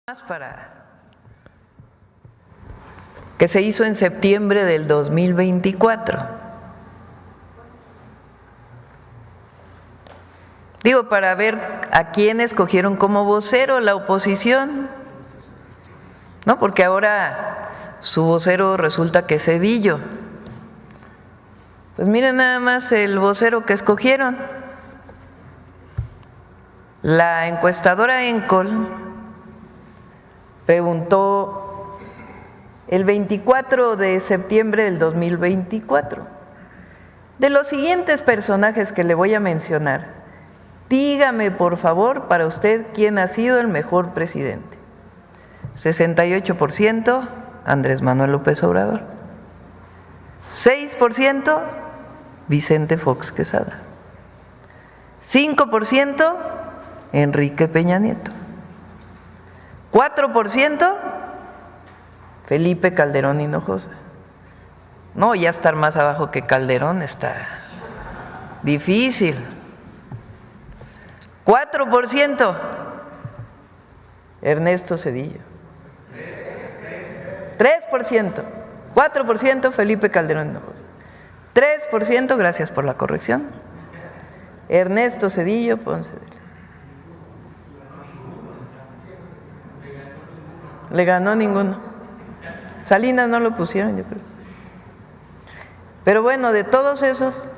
Para que se hizo en septiembre del 2024. Digo, para ver a quién escogieron como vocero la oposición, ¿no? Porque ahora su vocero resulta que es Zedillo. Pues miren nada más el vocero que escogieron. La encuestadora Encol preguntó el 24 de septiembre del 2024, de los siguientes personajes que le voy a mencionar, dígame por favor para usted quién ha sido el mejor presidente. 68% Andrés Manuel López Obrador, 6% Vicente Fox Quesada, 5% Enrique Peña Nieto, 4% Felipe Calderón Hinojosa. No, ya estar más abajo que Calderón está difícil. 4% Ernesto Zedillo. 3%, 4% Felipe Calderón Hinojosa. 3%, gracias por la corrección, Ernesto Zedillo Ponce de León. Le ganó ninguno. Salinas no lo pusieron, yo creo. Pero bueno, de todos esos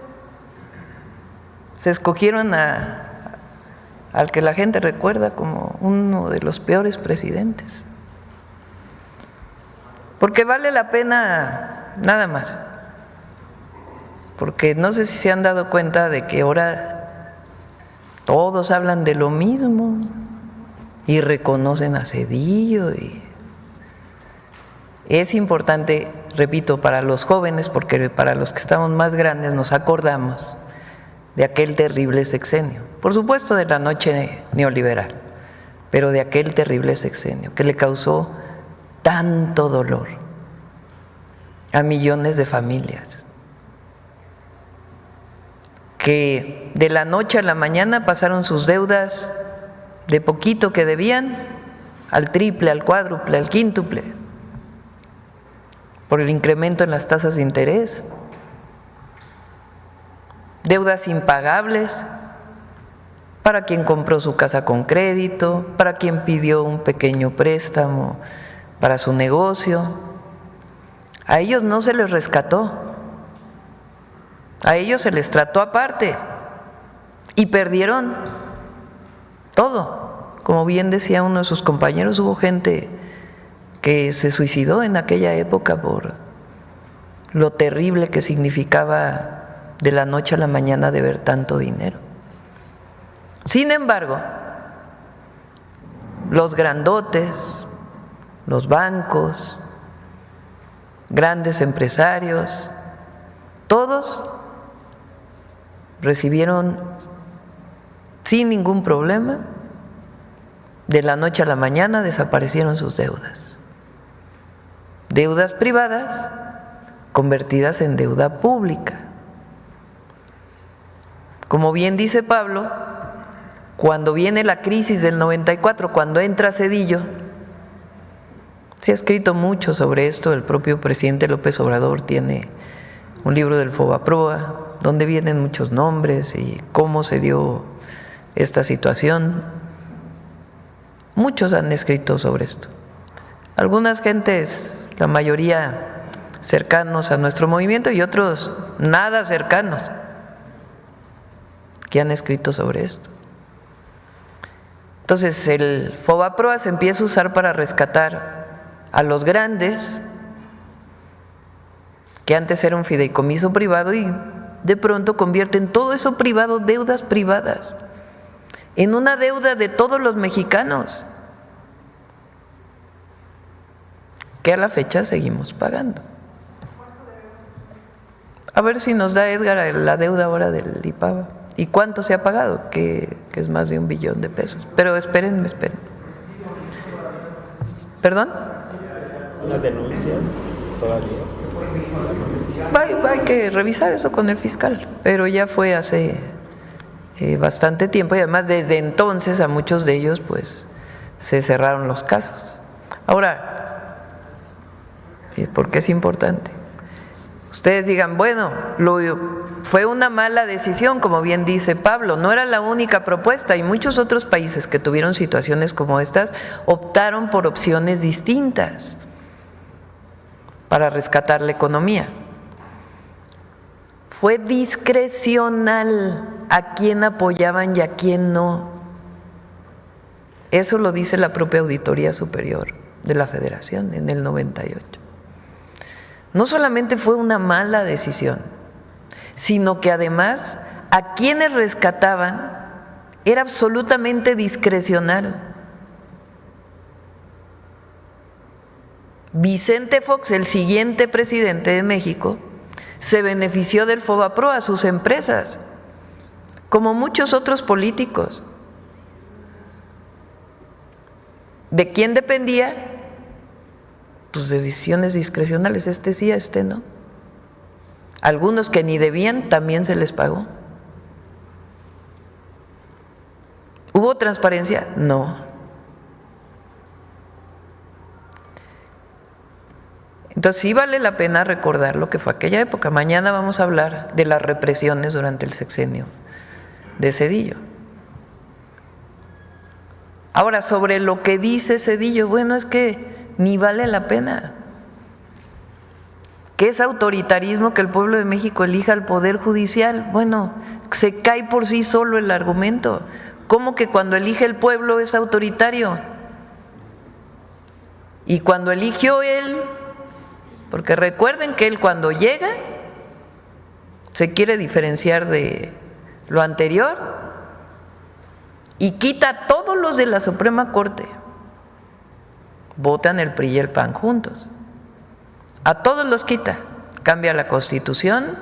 se escogieron al que la gente recuerda como uno de los peores presidentes. Porque vale la pena nada más. Porque no sé si se han dado cuenta de que ahora todos hablan de lo mismo y reconocen a Zedillo. Y es importante, repito, para los jóvenes, porque para los que estamos más grandes nos acordamos de aquel terrible sexenio, por supuesto de la noche neoliberal, pero de aquel terrible sexenio que le causó tanto dolor a millones de familias, que de la noche a la mañana pasaron sus deudas de poquito que debían al triple, al cuádruple, al quíntuple, por el incremento en las tasas de interés, deudas impagables para quien compró su casa con crédito, para quien pidió un pequeño préstamo para su negocio. A ellos no se les rescató, a ellos se les trató aparte y perdieron todo. Como bien decía uno de sus compañeros, hubo gente que se suicidó en aquella época por lo terrible que significaba de la noche a la mañana deber tanto dinero. Sin embargo, los grandotes, los bancos, grandes empresarios, todos recibieron sin ningún problema, de la noche a la mañana desaparecieron sus deudas. Deudas privadas convertidas en deuda pública. Como bien dice Pablo, cuando viene la crisis del 94, cuando entra Zedillo, se ha escrito mucho sobre esto, el propio presidente López Obrador tiene un libro del Fobaproa, donde vienen muchos nombres y cómo se dio esta situación. Muchos han escrito sobre esto. Algunas gentes, la mayoría cercanos a nuestro movimiento y otros nada cercanos, que han escrito sobre esto. Entonces el Fobaproa se empieza a usar para rescatar a los grandes, que antes era un fideicomiso privado y de pronto convierten todo eso privado, deudas privadas, en una deuda de todos los mexicanos, que a la fecha seguimos pagando. A ver si nos da Edgar la deuda ahora del IPABA. ¿Y cuánto se ha pagado? Que es más de $1 billón. Pero espérenme. ¿Perdón? ¿Las denuncias todavía? Hay que revisar eso con el fiscal, pero ya fue hace bastante tiempo y además desde entonces a muchos de ellos pues se cerraron los casos. Ahora, ¿por qué es importante? Ustedes digan, bueno, fue una mala decisión, como bien dice Pablo, no era la única propuesta y muchos otros países que tuvieron situaciones como estas optaron por opciones distintas para rescatar la economía. Fue discrecional a quién apoyaban y a quién no. Eso lo dice la propia Auditoría Superior de la Federación en el 98. No solamente fue una mala decisión, sino que además a quienes rescataban era absolutamente discrecional. Vicente Fox, el siguiente presidente de México, se benefició del FOBAPROA a sus empresas, como muchos otros políticos. ¿De quién dependía? Pues de decisiones discrecionales, este sí, este no. Algunos que ni debían también se les pagó. ¿Hubo transparencia? No. Entonces sí vale la pena recordar lo que fue aquella época. Mañana vamos a hablar de las represiones durante el sexenio de Zedillo. Ahora, sobre lo que dice Zedillo, bueno, es que ni vale la pena. ¿Qué es autoritarismo que el pueblo de México elija al Poder Judicial? Bueno, se cae por sí solo el argumento. ¿Cómo que cuando elige el pueblo es autoritario? Y cuando eligió él, porque recuerden que él cuando llega se quiere diferenciar de lo anterior y quita a todos los de la Suprema Corte. Votan el PRI y el PAN juntos. A todos los quita, cambia la Constitución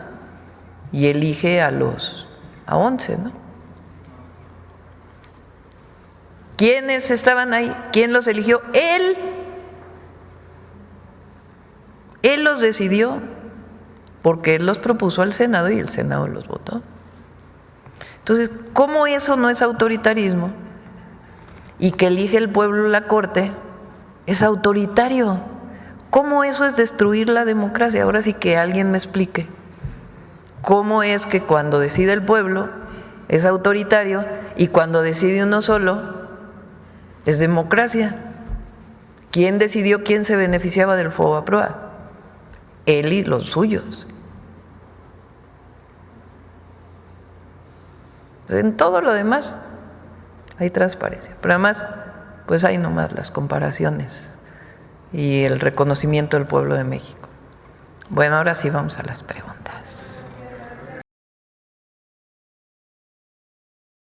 y elige a 11, ¿no? ¿Quiénes estaban ahí? ¿Quién los eligió? Él. Él los decidió, porque él los propuso al Senado y el Senado los votó. Entonces, ¿cómo eso no es autoritarismo? Y que elige el pueblo la Corte es autoritario. ¿Cómo eso es destruir la democracia? Ahora sí que alguien me explique. ¿Cómo es que cuando decide el pueblo es autoritario y cuando decide uno solo es democracia? ¿Quién decidió quién se beneficiaba del FOBAPROA? Él y los suyos. En todo lo demás hay transparencia, pero además pues hay nomás las comparaciones y el reconocimiento del pueblo de México. Bueno, ahora sí vamos a las preguntas.